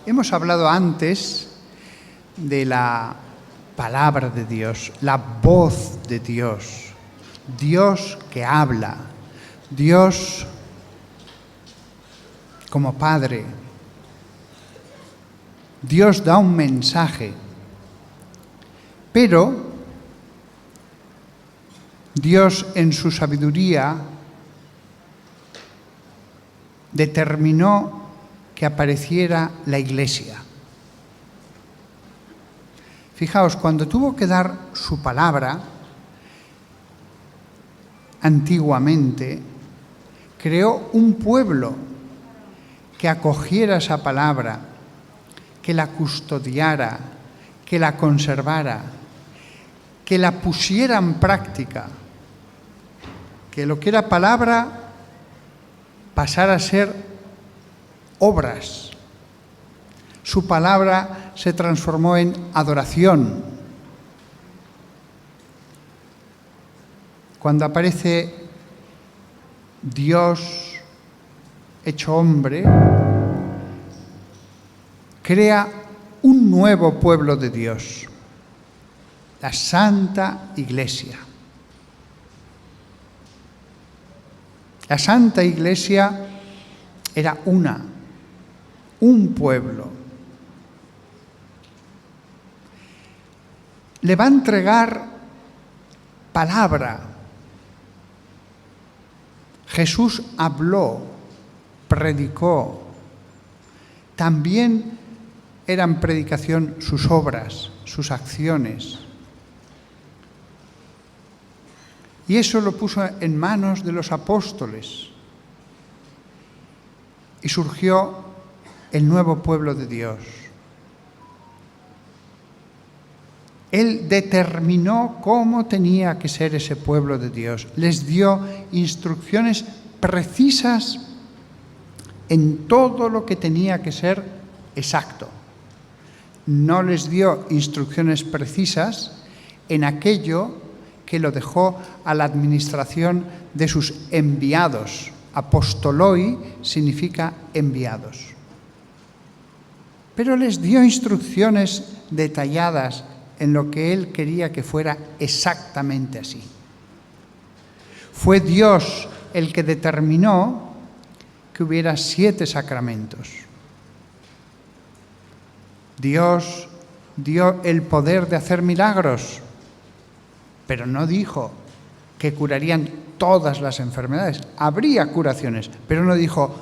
Hemos hablado antes de la palabra de Dios, la voz de Dios, Dios que habla, Dios como Padre. Dios da un mensaje, pero Dios en su sabiduría determinó que apareciera la Iglesia. Fijaos, cuando tuvo que dar su palabra, antiguamente, creó un pueblo que acogiera esa palabra, que la custodiara, que la conservara, que la pusiera en práctica, que lo que era palabra pasara a ser obras. Su palabra se transformó en adoración. Cuando aparece Dios hecho hombre, crea un nuevo pueblo de Dios, la Santa Iglesia. La Santa Iglesia era un pueblo. Le va a entregar palabra. Jesús habló, predicó. También eran predicación sus obras, sus acciones. Y eso lo puso en manos de los apóstoles. Y surgió el nuevo pueblo de Dios. Él determinó cómo tenía que ser ese pueblo de Dios. Les dio instrucciones precisas en todo lo que tenía que ser exacto. No les dio instrucciones precisas en aquello que lo dejó a la administración de sus enviados. Apostoloi significa enviados. Pero les dio instrucciones detalladas en lo que él quería que fuera exactamente así. Fue Dios el que determinó que hubiera 7 sacramentos. Dios dio el poder de hacer milagros, pero no dijo que curarían todas las enfermedades. Habría curaciones, pero no dijo,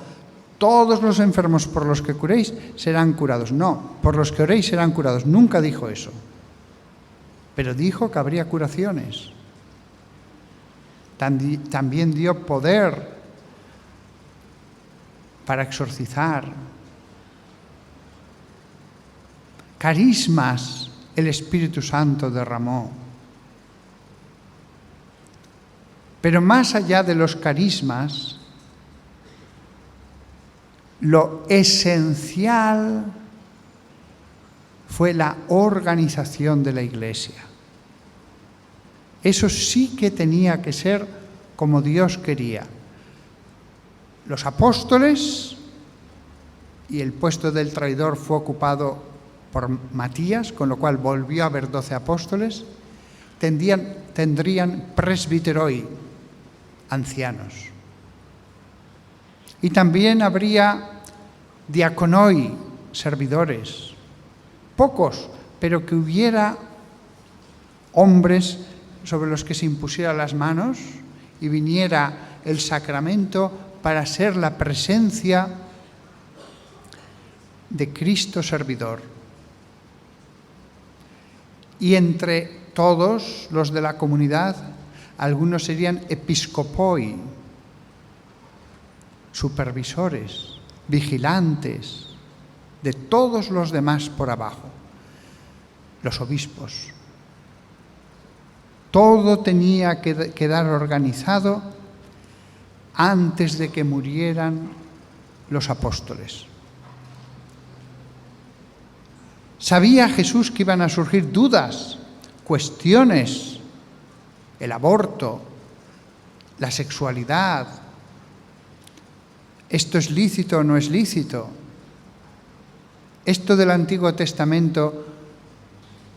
todos los enfermos por los que curéis serán curados. No, por los que oréis serán curados. Nunca dijo eso. Pero dijo que habría curaciones. También dio poder para exorcizar. Carismas el Espíritu Santo derramó. Pero más allá de los carismas, lo esencial fue la organización de la Iglesia. Eso sí que tenía que ser como Dios quería. Los apóstoles, y el puesto del traidor fue ocupado por Matías, con lo cual volvió a haber 12 apóstoles, tendrían presbiteroi, ancianos. Y también habría diaconoi, servidores, pocos, pero que hubiera hombres sobre los que se impusieran las manos y viniera el sacramento para ser la presencia de Cristo servidor. Y entre todos los de la comunidad, algunos serían episcopoi, supervisores, vigilantes de todos los demás por abajo, los obispos. Todo tenía que quedar organizado antes de que murieran los apóstoles. Sabía Jesús que iban a surgir dudas, cuestiones, el aborto, la sexualidad, ¿esto es lícito o no es lícito? ¿Esto del Antiguo Testamento,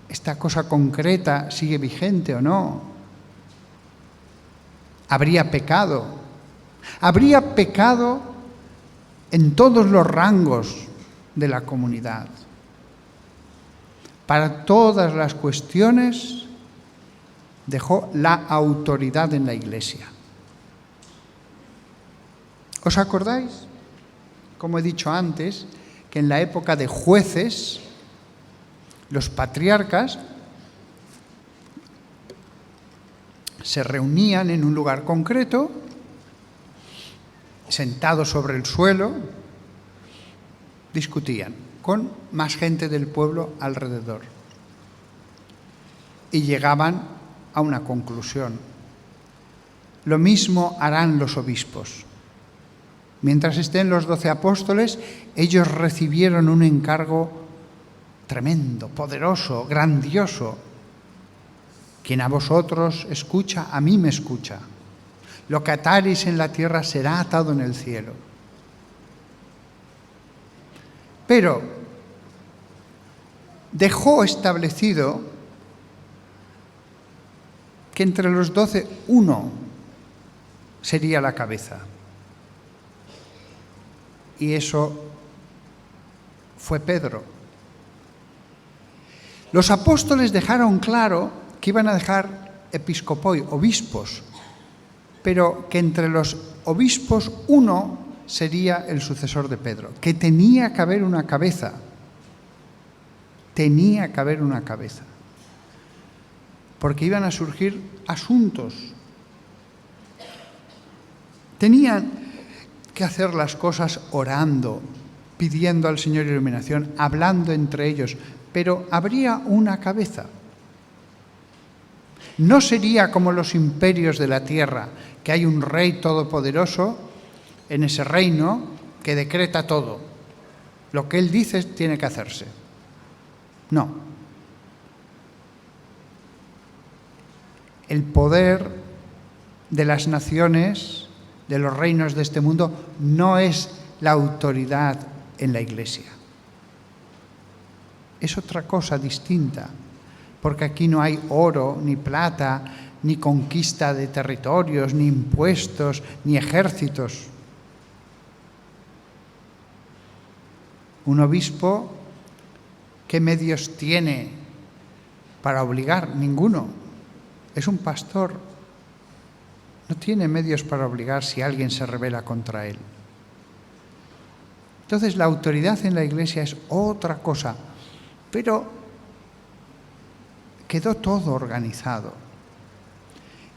esta cosa concreta, sigue vigente o no? ¿Habría pecado? ¿Habría pecado en todos los rangos de la comunidad? Para todas las cuestiones dejó la autoridad en la Iglesia. ¿Os acordáis? Como he dicho antes, que en la época de jueces, los patriarcas se reunían en un lugar concreto, sentados sobre el suelo, discutían con más gente del pueblo alrededor y llegaban a una conclusión. Lo mismo harán los obispos. Mientras estén los 12 apóstoles, ellos recibieron un encargo tremendo, poderoso, grandioso. Quien a vosotros escucha, a mí me escucha. Lo que atareis en la tierra será atado en el cielo. Pero dejó establecido que entre los 12, uno sería la cabeza. Y eso fue Pedro. Los apóstoles dejaron claro que iban a dejar episcopoi, obispos, pero que entre los obispos uno sería el sucesor de Pedro, que tenía que haber una cabeza. Tenía que haber una cabeza. Porque iban a surgir asuntos. Tenían que hacer las cosas orando, pidiendo al Señor iluminación, hablando entre ellos, pero habría una cabeza. No sería como los imperios de la tierra, que hay un rey todopoderoso en ese reino que decreta todo. Lo que él dice tiene que hacerse. No. El poder de las naciones, de los reinos de este mundo, no es la autoridad en la Iglesia. Es otra cosa distinta, porque aquí no hay oro, ni plata, ni conquista de territorios, ni impuestos, ni ejércitos. Un obispo, ¿qué medios tiene para obligar? Ninguno. Es un pastor. No tiene medios para obligar si alguien se rebela contra él. Entonces, la autoridad en la Iglesia es otra cosa, pero quedó todo organizado.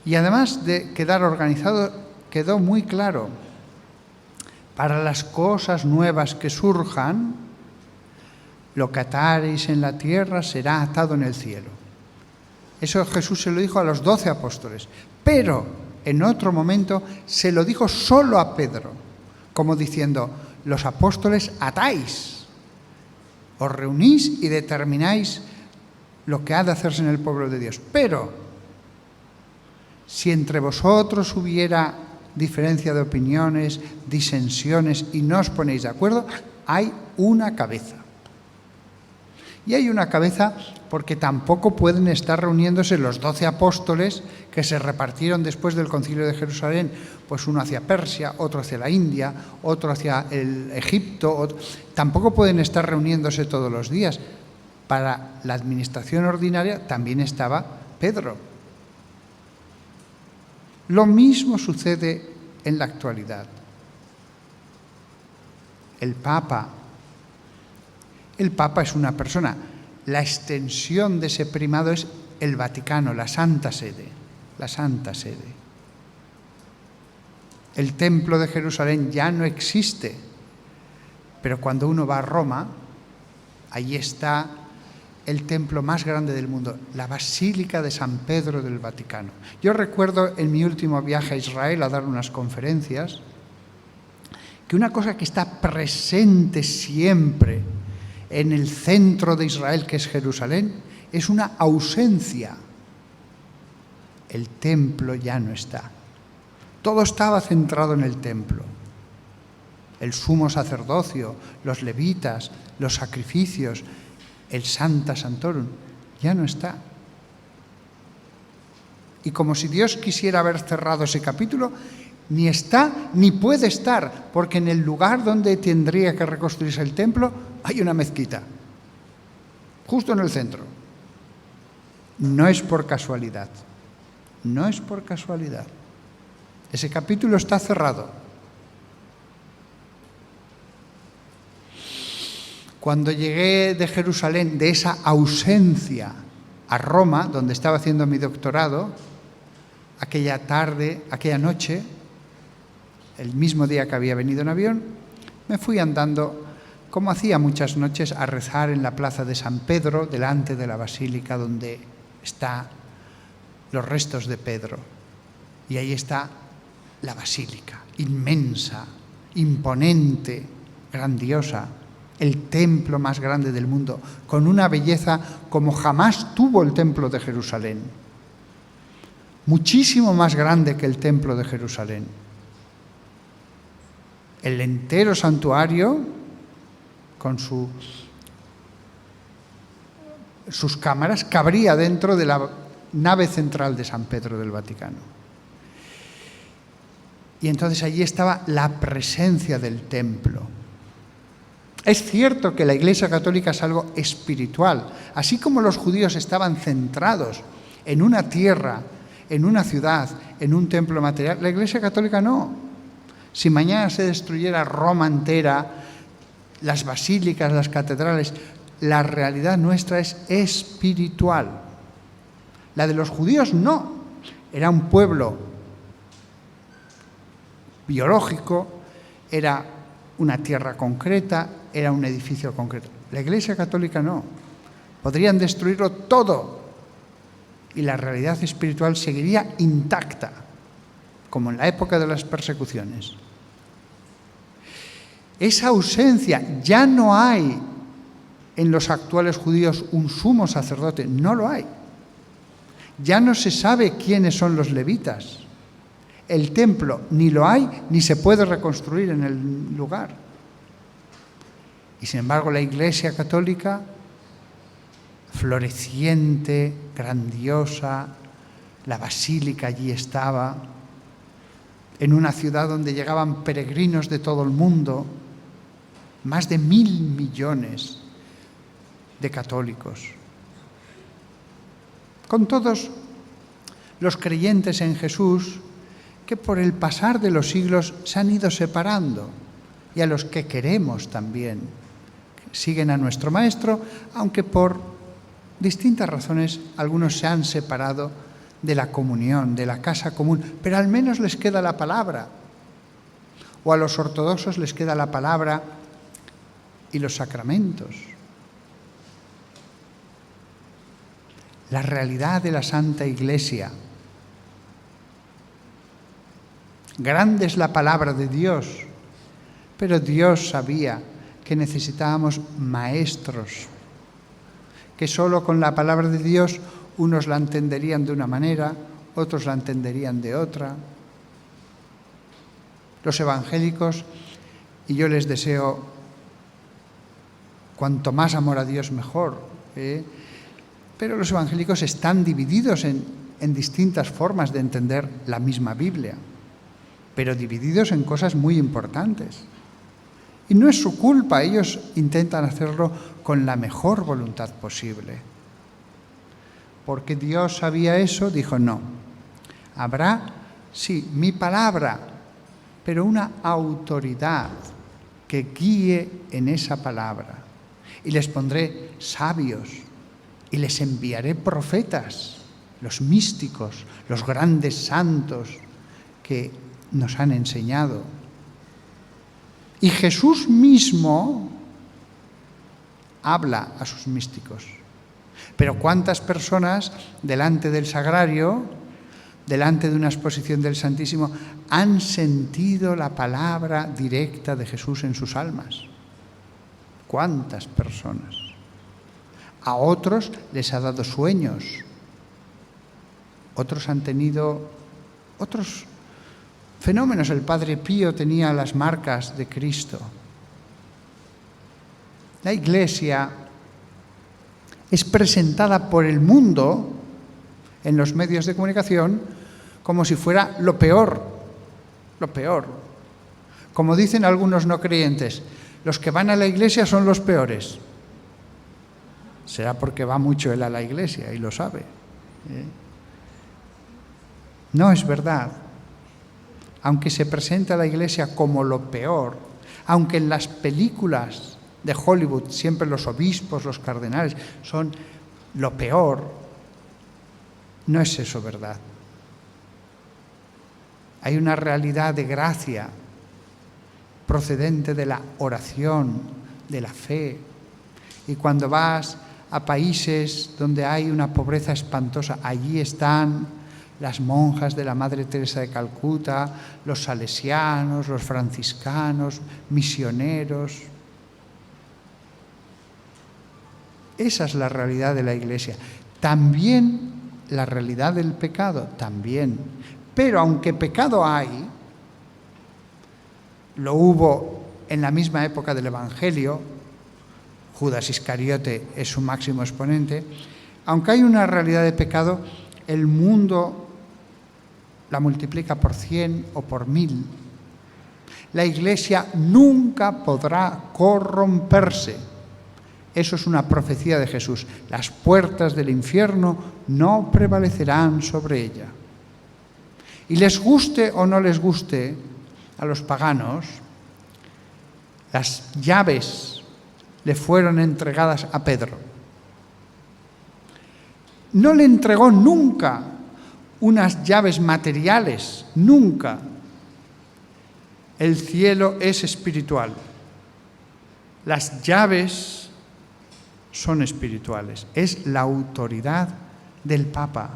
Y además de quedar organizado, quedó muy claro, para las cosas nuevas que surjan, lo que atareis en la tierra será atado en el cielo. Eso Jesús se lo dijo a los 12 apóstoles, pero en otro momento se lo dijo solo a Pedro, como diciendo, los apóstoles atáis, os reunís y determináis lo que ha de hacerse en el pueblo de Dios. Pero si entre vosotros hubiera diferencia de opiniones, disensiones y no os ponéis de acuerdo, hay una cabeza. Y hay una cabeza porque tampoco pueden estar reuniéndose los 12 apóstoles que se repartieron después del Concilio de Jerusalén, pues uno hacia Persia, otro hacia la India, otro hacia el Egipto. Tampoco pueden estar reuniéndose todos los días. Para la administración ordinaria también estaba Pedro. Lo mismo sucede en la actualidad. El Papa es una persona. La extensión de ese primado es el Vaticano, la Santa Sede. La Santa Sede. El Templo de Jerusalén ya no existe, pero cuando uno va a Roma, allí está el templo más grande del mundo, la Basílica de San Pedro del Vaticano. Yo recuerdo en mi último viaje a Israel a dar unas conferencias, que una cosa que está presente siempre en el centro de Israel, que es Jerusalén, es una ausencia. El templo ya no está. Todo estaba centrado en el templo. el sumo sacerdocio, los levitas, los sacrificios, el Sancta Sanctorum, ya no está. Y como si Dios quisiera haber cerrado ese capítulo, ni está ni puede estar, porque en el lugar donde tendría que reconstruirse el templo hay una mezquita, justo en el centro. No es por casualidad, no es por casualidad. Ese capítulo está cerrado. Cuando llegué de Jerusalén, de esa ausencia a Roma, donde estaba haciendo mi doctorado, aquella tarde, aquella noche, el mismo día que había venido en avión, me fui andando, como hacía muchas noches, a rezar en la plaza de San Pedro, delante de la basílica donde están los restos de Pedro. Y ahí está la basílica, inmensa, imponente, grandiosa, el templo más grande del mundo, con una belleza como jamás tuvo el templo de Jerusalén. Muchísimo más grande que el templo de Jerusalén. El entero santuario, con sus cámaras, cabría dentro de la nave central de San Pedro del Vaticano. Y entonces allí estaba la presencia del templo. Es cierto que la Iglesia Católica es algo espiritual, así como los judíos estaban centrados en una tierra, en una ciudad, en un templo material, la Iglesia Católica no. Si mañana se destruyera Roma entera, las basílicas, las catedrales, la realidad nuestra es espiritual. La de los judíos no. Era un pueblo biológico, era una tierra concreta, era un edificio concreto. La Iglesia Católica no. Podrían destruirlo todo y la realidad espiritual seguiría intacta, como en la época de las persecuciones. Esa ausencia, ya no hay en los actuales judíos un sumo sacerdote, no lo hay. Ya no se sabe quiénes son los levitas. El templo ni lo hay ni se puede reconstruir en el lugar. Y sin embargo la Iglesia Católica, floreciente, grandiosa, la basílica allí estaba, en una ciudad donde llegaban peregrinos de todo el mundo, más de 1.000 millones de católicos. Con todos los creyentes en Jesús que por el pasar de los siglos se han ido separando y a los que queremos también. Siguen a nuestro Maestro, aunque por distintas razones algunos se han separado de la comunión, de la casa común, pero al menos les queda la palabra. O a los ortodoxos les queda la palabra y los sacramentos. La realidad de la Santa Iglesia. Grande es la palabra de Dios, pero Dios sabía que necesitábamos maestros, que solo con la palabra de Dios unos la entenderían de una manera, otros la entenderían de otra. Los evangélicos, y yo les deseo cuanto más amor a Dios mejor, pero los evangélicos están divididos en distintas formas de entender la misma Biblia, pero divididos en cosas muy importantes. Y no es su culpa, ellos intentan hacerlo con la mejor voluntad posible. Porque Dios sabía eso, dijo no. Habrá, sí, mi palabra, pero una autoridad que guíe en esa palabra. Y les pondré sabios y les enviaré profetas, los místicos, los grandes santos que nos han enseñado. Y Jesús mismo habla a sus místicos. Pero ¿cuántas personas delante del sagrario, delante de una exposición del Santísimo, han sentido la palabra directa de Jesús en sus almas? ¿Cuántas personas? A otros les ha dado sueños. Otros han tenido otros fenómenos. El Padre Pío tenía las marcas de Cristo. La Iglesia es presentada por el mundo en los medios de comunicación como si fuera lo peor, lo peor. Como dicen algunos no creyentes, los que van a la iglesia son los peores. Será porque va mucho él a la iglesia y lo sabe. No es verdad. Aunque se presenta a la iglesia como lo peor, aunque en las películas de Hollywood siempre los obispos, los cardenales son lo peor, no es eso verdad. Hay una realidad de gracia procedente de la oración, de la fe. Y cuando vas a países donde hay una pobreza espantosa, allí están las monjas de la Madre Teresa de Calcuta, los salesianos, los franciscanos, misioneros. Esa es la realidad de la Iglesia. También la realidad del pecado, también. Pero aunque pecado hay, lo hubo en la misma época del Evangelio, Judas Iscariote es su máximo exponente, aunque hay una realidad de pecado, el mundo la multiplica por 100 o por 1000. La Iglesia nunca podrá corromperse. Eso es una profecía de Jesús. Las puertas del infierno no prevalecerán sobre ella. Y les guste o no les guste a los paganos, las llaves le fueron entregadas a Pedro. No le entregó nunca unas llaves materiales, nunca. El cielo es espiritual. Las llaves son espirituales. Es la autoridad del Papa,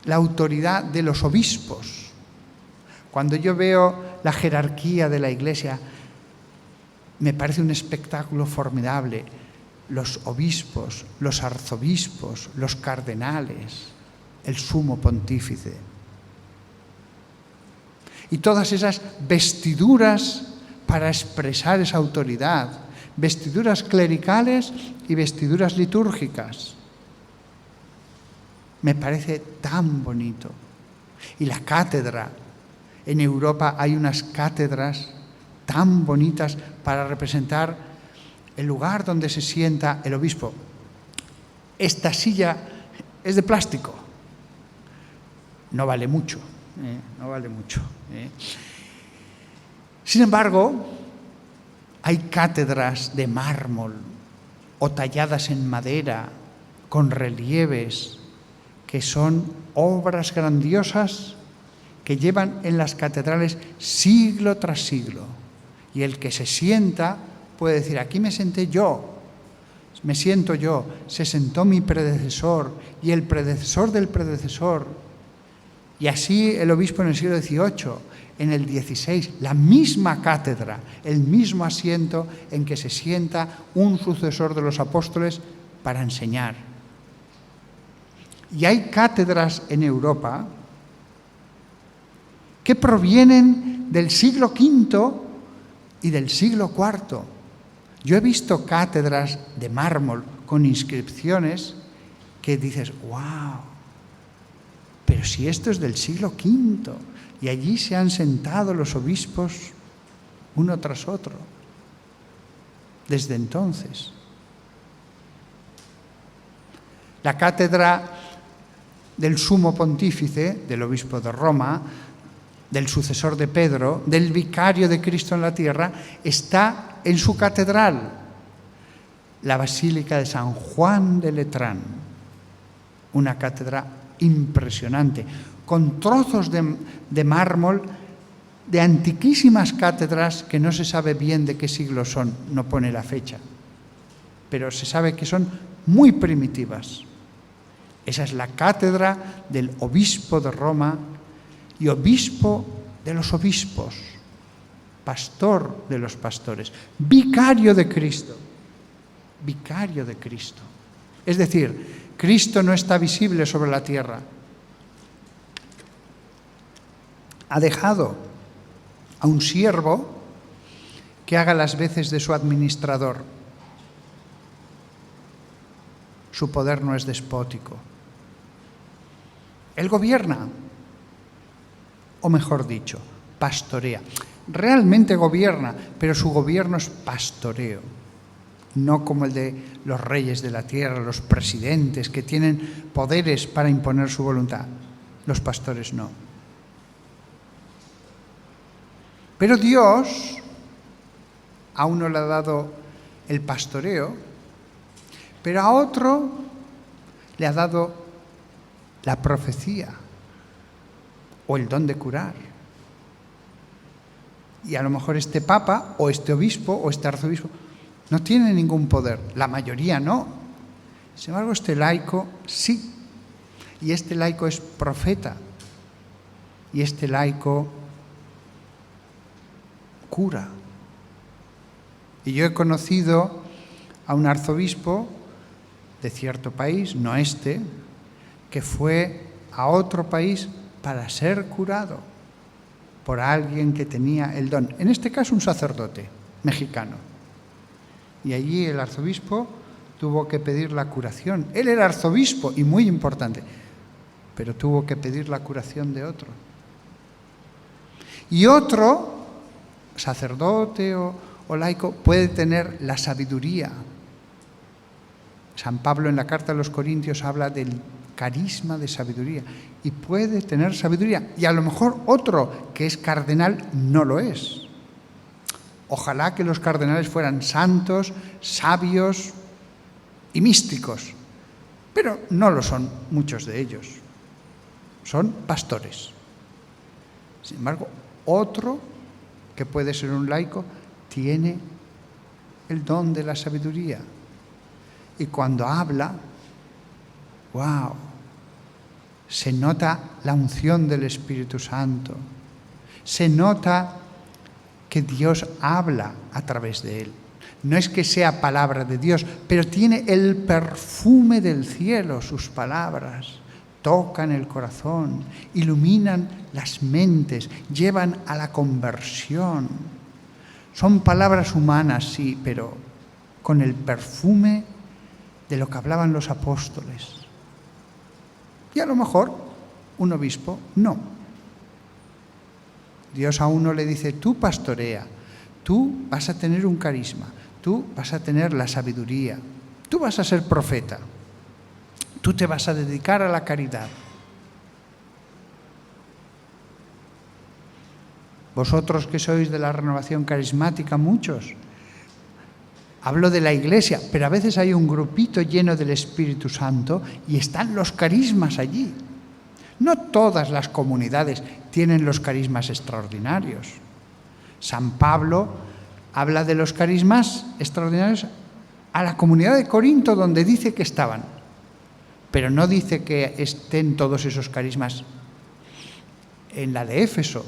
la autoridad de los obispos. Cuando yo veo la jerarquía de la Iglesia, me parece un espectáculo formidable. Los obispos, los arzobispos, los cardenales, el sumo pontífice. Y todas esas vestiduras para expresar esa autoridad, vestiduras clericales y vestiduras litúrgicas. Me parece tan bonito. Y la cátedra, en Europa hay unas cátedras tan bonitas para representar el lugar donde se sienta el obispo. Esta silla es de plástico. No vale mucho, no vale mucho. Sin embargo, hay cátedras de mármol o talladas en madera con relieves que son obras grandiosas que llevan en las catedrales siglo tras siglo. Y el que se sienta puede decir, aquí me senté yo, me siento yo, se sentó mi predecesor y el predecesor del predecesor. Y así el obispo en el siglo XVIII, en el XVI, la misma cátedra, el mismo asiento en que se sienta un sucesor de los apóstoles para enseñar. Y hay cátedras en Europa que provienen del siglo V y del siglo IV. Yo he visto cátedras de mármol con inscripciones que dices, ¡wow! Pero si esto es del siglo V y allí se han sentado los obispos uno tras otro desde entonces. La cátedra del sumo pontífice, del obispo de Roma, del sucesor de Pedro, del vicario de Cristo en la tierra, está en su catedral, la Basílica de San Juan de Letrán, una cátedra impresionante, con trozos de mármol de antiquísimas cátedras que no se sabe bien de qué siglo son, no pone la fecha, pero se sabe que son muy primitivas. Esa es la cátedra del obispo de Roma y obispo de los obispos, pastor de los pastores, vicario de Cristo, vicario de Cristo. Es decir, Cristo no está visible sobre la tierra. Ha dejado a un siervo que haga las veces de su administrador. Su poder no es despótico. Él gobierna, o mejor dicho, pastorea. Realmente gobierna, pero su gobierno es pastoreo, no como el de los reyes de la tierra, los presidentes que tienen poderes para imponer su voluntad. Los pastores no. Pero Dios a uno le ha dado el pastoreo, pero a otro le ha dado la profecía o el don de curar. Y a lo mejor este papa o este obispo o este arzobispo no tiene ningún poder, la mayoría no. Sin embargo, este laico sí. Y este laico es profeta. Y este laico cura. Y yo he conocido a un arzobispo de cierto país, no este, que fue a otro país para ser curado por alguien que tenía el don. En este caso, un sacerdote mexicano. Y allí el arzobispo tuvo que pedir la curación. Él era arzobispo y muy importante, pero tuvo que pedir la curación de otro. Y otro, sacerdote o laico, puede tener la sabiduría. San Pablo en la carta a los Corintios habla del carisma de sabiduría y puede tener sabiduría. Y a lo mejor otro que es cardenal no lo es. Ojalá que los cardenales fueran santos, sabios y místicos, pero no lo son muchos de ellos. Son pastores. Sin embargo, otro que puede ser un laico tiene el don de la sabiduría. Y cuando habla, ¡wow!, se nota la unción del Espíritu Santo. Se nota que Dios habla a través de él. No es que sea palabra de Dios, pero tiene el perfume del cielo, sus palabras. Tocan el corazón, iluminan las mentes, llevan a la conversión. Son palabras humanas, sí, pero con el perfume de lo que hablaban los apóstoles. Y a lo mejor un obispo no. Dios a uno le dice, tú pastorea, tú vas a tener un carisma, tú vas a tener la sabiduría, tú vas a ser profeta, tú te vas a dedicar a la caridad. Vosotros que sois de la renovación carismática, muchos, hablo de la Iglesia, pero a veces hay un grupito lleno del Espíritu Santo y están los carismas allí. No todas las comunidades tienen los carismas extraordinarios. San Pablo habla de los carismas extraordinarios a la comunidad de Corinto, donde dice que estaban, pero no dice que estén todos esos carismas en la de Éfeso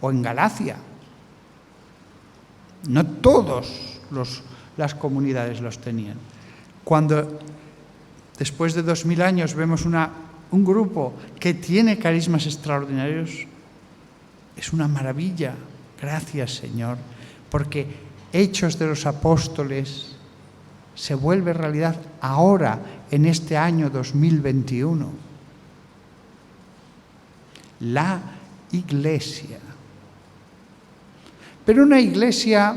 o en Galacia. No todos las comunidades los tenían. Cuando después de 2000 años vemos un grupo que tiene carismas extraordinarios, es una maravilla. Gracias, Señor, porque Hechos de los Apóstoles se vuelve realidad ahora, en este año 2021. La Iglesia. Pero una iglesia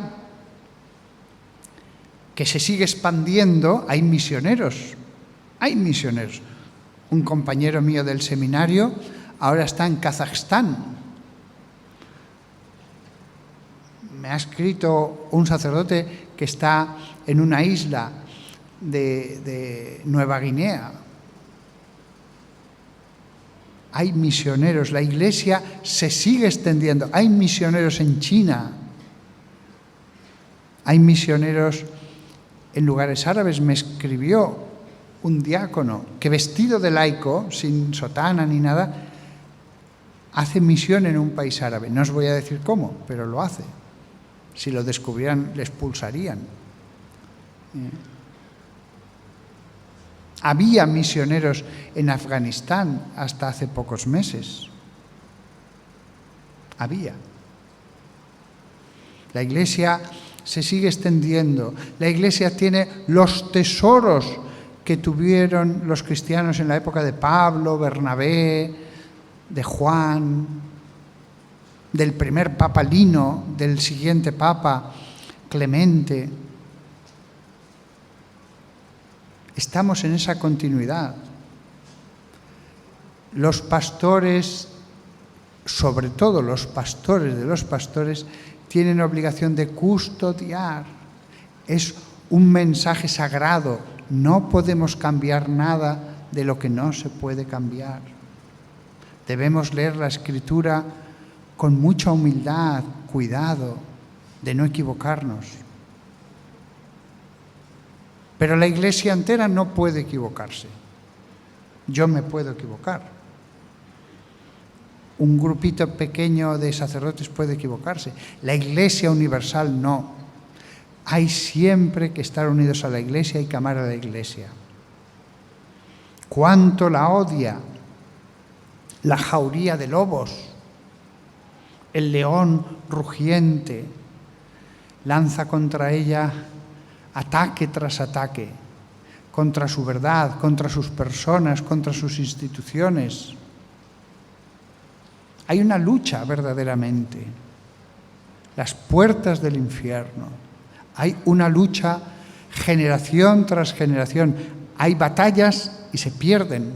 que se sigue expandiendo, hay misioneros. Un compañero mío del seminario ahora está en Kazajstán. Me ha escrito un sacerdote que está en una isla de Nueva Guinea. Hay misioneros, la iglesia se sigue extendiendo. Hay misioneros en China. Hay misioneros en lugares árabes. Me escribió un diácono que, vestido de laico, sin sotana ni nada, hace misión en un país árabe. No os voy a decir cómo, pero lo hace. Si lo descubrieran, le expulsarían. Había misioneros en Afganistán hasta hace pocos meses. Había. La Iglesia se sigue extendiendo. La Iglesia tiene los tesoros que tuvieron los cristianos en la época de Pablo, Bernabé, de Juan, del primer Papa Lino, del siguiente Papa Clemente. Estamos en esa continuidad. Los pastores, sobre todo los pastores de los pastores, tienen obligación de custodiar. Es un mensaje sagrado. No podemos cambiar nada de lo que no se puede cambiar. Debemos leer la Escritura con mucha humildad, cuidado, de no equivocarnos. Pero la Iglesia entera no puede equivocarse. Yo me puedo equivocar. Un grupito pequeño de sacerdotes puede equivocarse. La Iglesia universal no. Hay siempre que estar unidos a la Iglesia y que amar a la Iglesia. ¿Cuánto la odia la jauría de lobos? El león rugiente lanza contra ella ataque tras ataque, contra su verdad, contra sus personas, contra sus instituciones. Hay una lucha verdaderamente. Las puertas del infierno. Hay una lucha generación tras generación. Hay batallas y se pierden.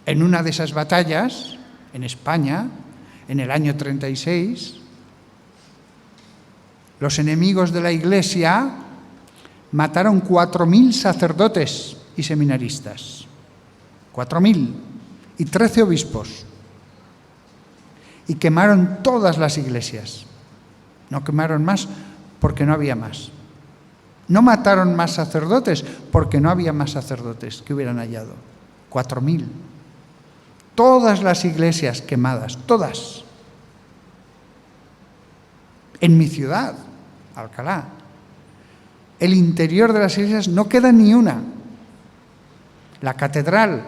En una de esas batallas, en España, en el año 36, los enemigos de la Iglesia mataron 4.000 sacerdotes y seminaristas. 4.000 y 13 obispos. Y quemaron todas las iglesias. No quemaron más porque no había más. No mataron más sacerdotes porque no había más sacerdotes que hubieran hallado. 4.000. Todas las iglesias quemadas, todas. En mi ciudad, Alcalá, el interior de las iglesias no queda ni una. La catedral,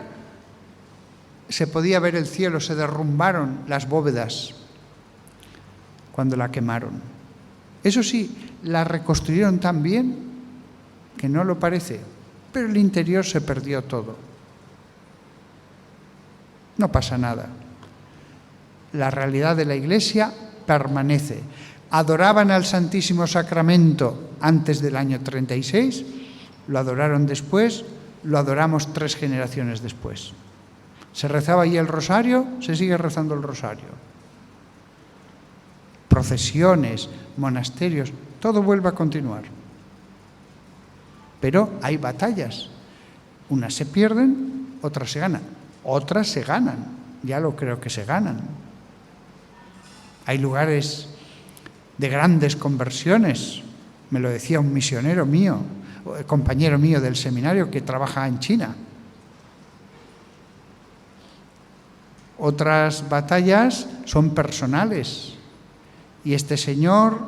se podía ver el cielo, se derrumbaron las bóvedas cuando la quemaron. Eso sí, la reconstruyeron tan bien que no lo parece, pero el interior se perdió todo. No pasa nada. La realidad de la Iglesia permanece. Adoraban al Santísimo Sacramento antes del año 36, lo adoraron después, lo adoramos 3 generaciones después. Se rezaba allí el rosario, se sigue rezando el rosario. Procesiones, monasterios, todo vuelve a continuar. Pero hay batallas. Unas se pierden, otras se ganan. Otras se ganan, ya lo creo que se ganan. Hay lugares de grandes conversiones. Me lo decía un misionero mío, compañero mío del seminario que trabaja en China. Otras batallas son personales. Y este señor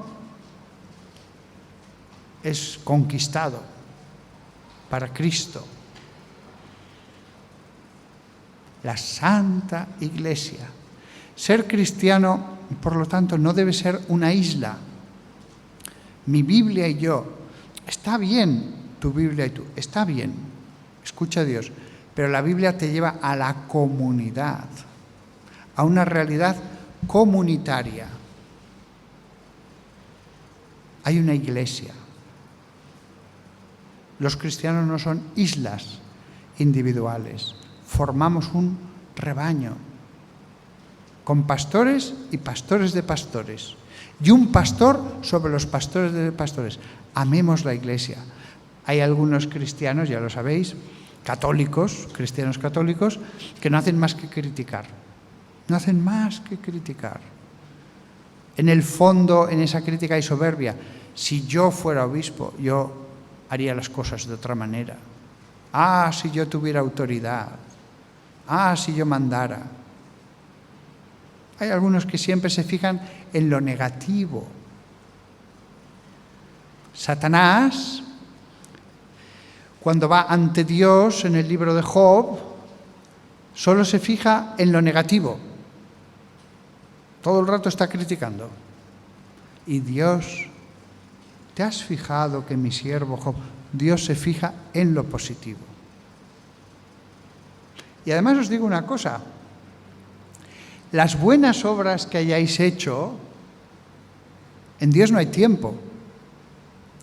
es conquistado para Cristo. La Santa Iglesia. Ser cristiano, por lo tanto, no debe ser una isla. Mi Biblia y yo. Está bien tu Biblia y tú. Está bien. Escucha a Dios. Pero la Biblia te lleva a la comunidad. A una realidad comunitaria. Hay una iglesia. Los cristianos no son islas individuales. Formamos un rebaño con pastores y pastores de pastores. Y un pastor sobre los pastores de pastores. Amemos la Iglesia. Hay algunos cristianos, ya lo sabéis, católicos, cristianos católicos, que no hacen más que criticar. No hacen más que criticar. En el fondo, en esa crítica hay soberbia. Si yo fuera obispo, yo haría las cosas de otra manera. Ah, si yo tuviera autoridad. Ah, si yo mandara. Hay algunos que siempre se fijan en lo negativo. Satanás, cuando va ante Dios en el libro de Job, solo se fija en lo negativo. todo el rato está criticando. Y Dios, ¿te has fijado que mi siervo Job? Dios se fija en lo positivo. Y además os digo una cosa, las buenas obras que hayáis hecho, en Dios no hay tiempo.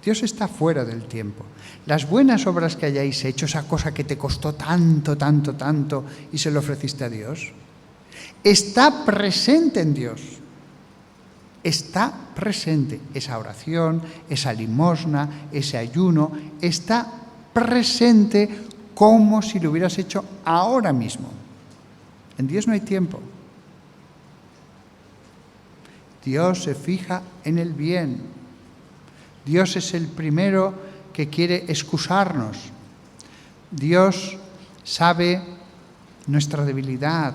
Dios está fuera del tiempo. Las buenas obras que hayáis hecho, esa cosa que te costó tanto, tanto, tanto, y se lo ofreciste a Dios, está presente en Dios. Está presente esa oración, esa limosna, ese ayuno, está presente como si lo hubieras hecho ahora mismo. En Dios no hay tiempo. Dios se fija en el bien. Dios es el primero que quiere excusarnos. Dios sabe nuestra debilidad.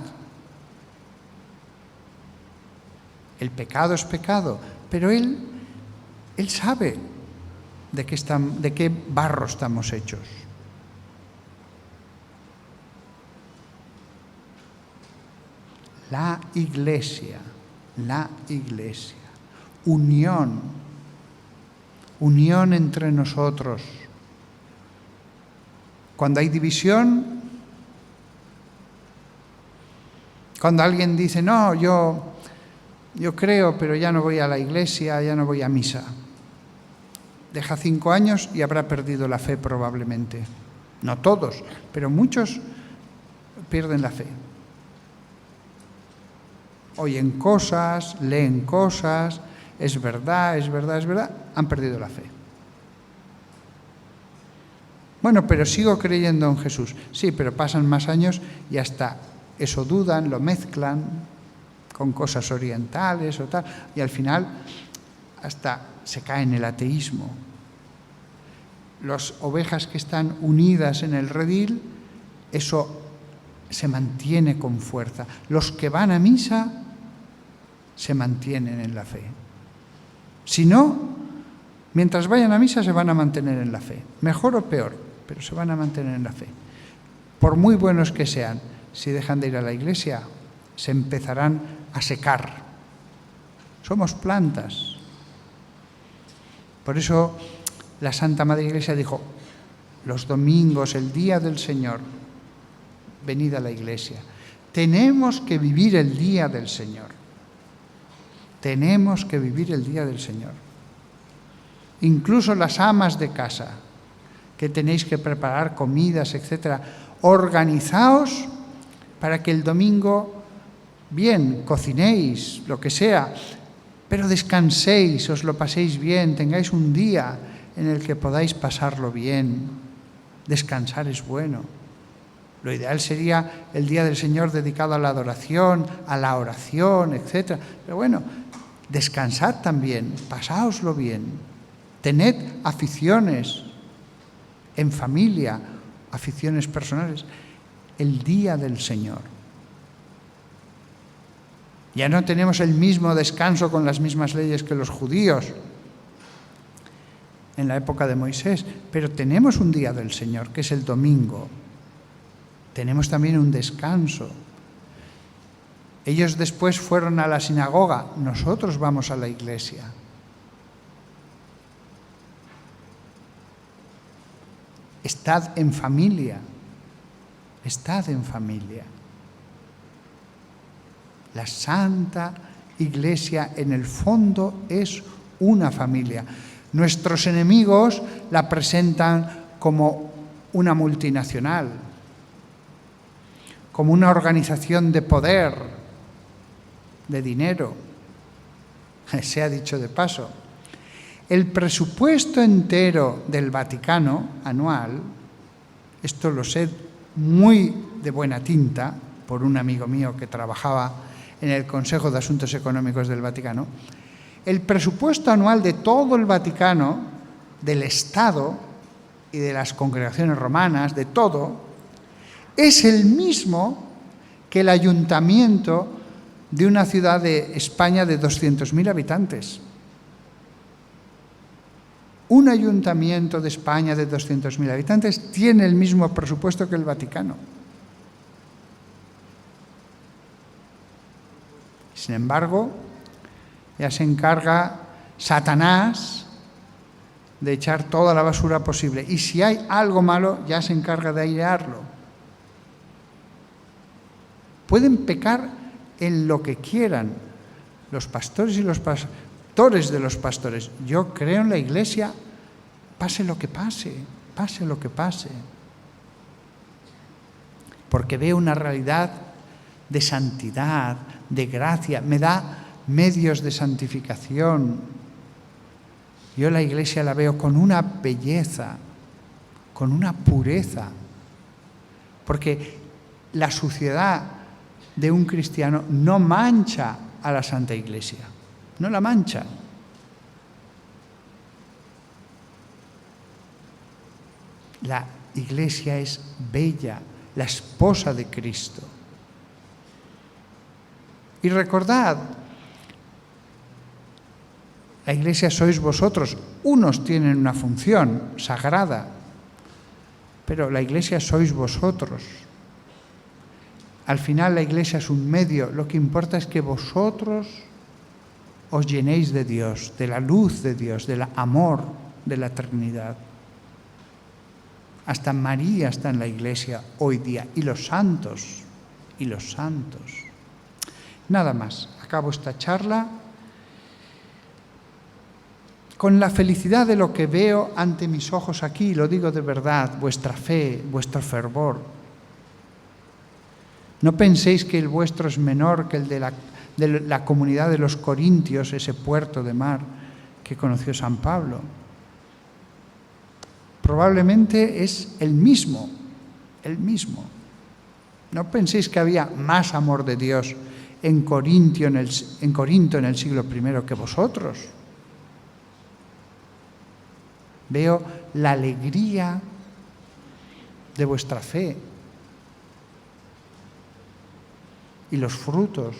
El pecado es pecado, pero Él sabe de qué barro estamos hechos. La Iglesia, unión entre nosotros. Cuando hay división, cuando alguien dice, no, yo creo, pero ya no voy a la iglesia, ya no voy a misa. Deja 5 años y habrá perdido la fe probablemente. No todos, pero muchos pierden la fe. Oyen cosas, leen cosas, es verdad, han perdido la fe. Bueno, pero sigo creyendo en Jesús. Sí, pero pasan más años y hasta eso dudan, lo mezclan con cosas orientales o tal, y al final hasta se cae en el ateísmo. Las ovejas que están unidas en el redil, eso se mantiene con fuerza. Los que van a misa se mantienen en la fe. Si no, mientras vayan a misa se van a mantener en la fe. Mejor o peor, pero se van a mantener en la fe. Por muy buenos que sean, si dejan de ir a la iglesia, se empezarán a secar. Somos plantas. Por eso la Santa Madre Iglesia dijo, los domingos, el día del Señor, venid a la iglesia. Tenemos que vivir el día del Señor. Tenemos que vivir el día del Señor. Incluso las amas de casa, que tenéis que preparar comidas, etc. Organizaos para que el domingo, bien, cocinéis, lo que sea, pero descanséis, os lo paséis bien, tengáis un día en el que podáis pasarlo bien. Descansar es bueno. Lo ideal sería el día del Señor dedicado a la adoración, a la oración, etc. Pero bueno, descansad también, pasáoslo bien. Tened aficiones en familia, aficiones personales. El día del Señor. Ya no tenemos el mismo descanso con las mismas leyes que los judíos en la época de Moisés, pero tenemos un día del Señor, que es el domingo. Tenemos también un descanso. Ellos después fueron a la sinagoga, nosotros vamos a la iglesia. Estad en familia. Estad en familia. La Santa Iglesia en el fondo es una familia. Nuestros enemigos la presentan como una multinacional, como una organización de poder, de dinero. Se ha dicho de paso. El presupuesto entero del Vaticano anual, esto lo sé muy de buena tinta por un amigo mío que trabajaba en el Consejo de Asuntos Económicos del Vaticano, el presupuesto anual de todo el Vaticano, del Estado y de las congregaciones romanas, de todo, es el mismo que el ayuntamiento de una ciudad de España de 200.000 habitantes. Un ayuntamiento de España de 200.000 habitantes tiene el mismo presupuesto que el Vaticano. Es Sin embargo, ya se encarga Satanás de echar toda la basura posible. Y si hay algo malo, ya se encarga de airearlo. Pueden pecar en lo que quieran los pastores y los pastores de los pastores. Yo creo en la Iglesia, pase lo que pase, pase lo que pase. Porque veo una realidad de santidad, de gracia, me da medios de santificación. Yo la Iglesia la veo con una belleza, con una pureza, porque la suciedad de un cristiano no mancha a la Santa Iglesia, no la mancha. La Iglesia es bella, la esposa de Cristo. Y recordad, la Iglesia sois vosotros. Unos tienen una función sagrada, pero la Iglesia sois vosotros. Al final la Iglesia es un medio. Lo que importa es que vosotros os llenéis de Dios, de la luz de Dios, del amor de la Trinidad. Hasta María está en la Iglesia hoy día, y los santos, y los santos. Nada más, acabo esta charla con la felicidad de lo que veo ante mis ojos aquí, lo digo de verdad, vuestra fe, vuestro fervor. No penséis que el vuestro es menor que el de la comunidad de los corintios, ese puerto de mar que conoció San Pablo. Probablemente es el mismo, el mismo. No penséis que había más amor de Dios en Corinto en el siglo I que vosotros. Veo la alegría de vuestra fe y los frutos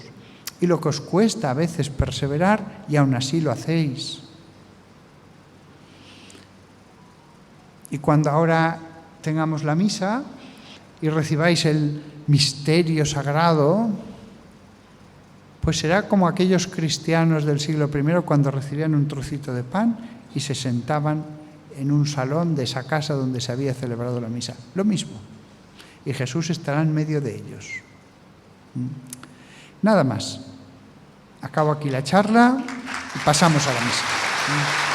y lo que os cuesta a veces perseverar, y aún así lo hacéis. Y cuando ahora tengamos la misa y recibáis el misterio sagrado, pues será como aquellos cristianos del siglo I cuando recibían un trocito de pan y se sentaban en un salón de esa casa donde se había celebrado la misa. Lo mismo. Y Jesús estará en medio de ellos. Nada más. Acabo aquí la charla y pasamos a la misa.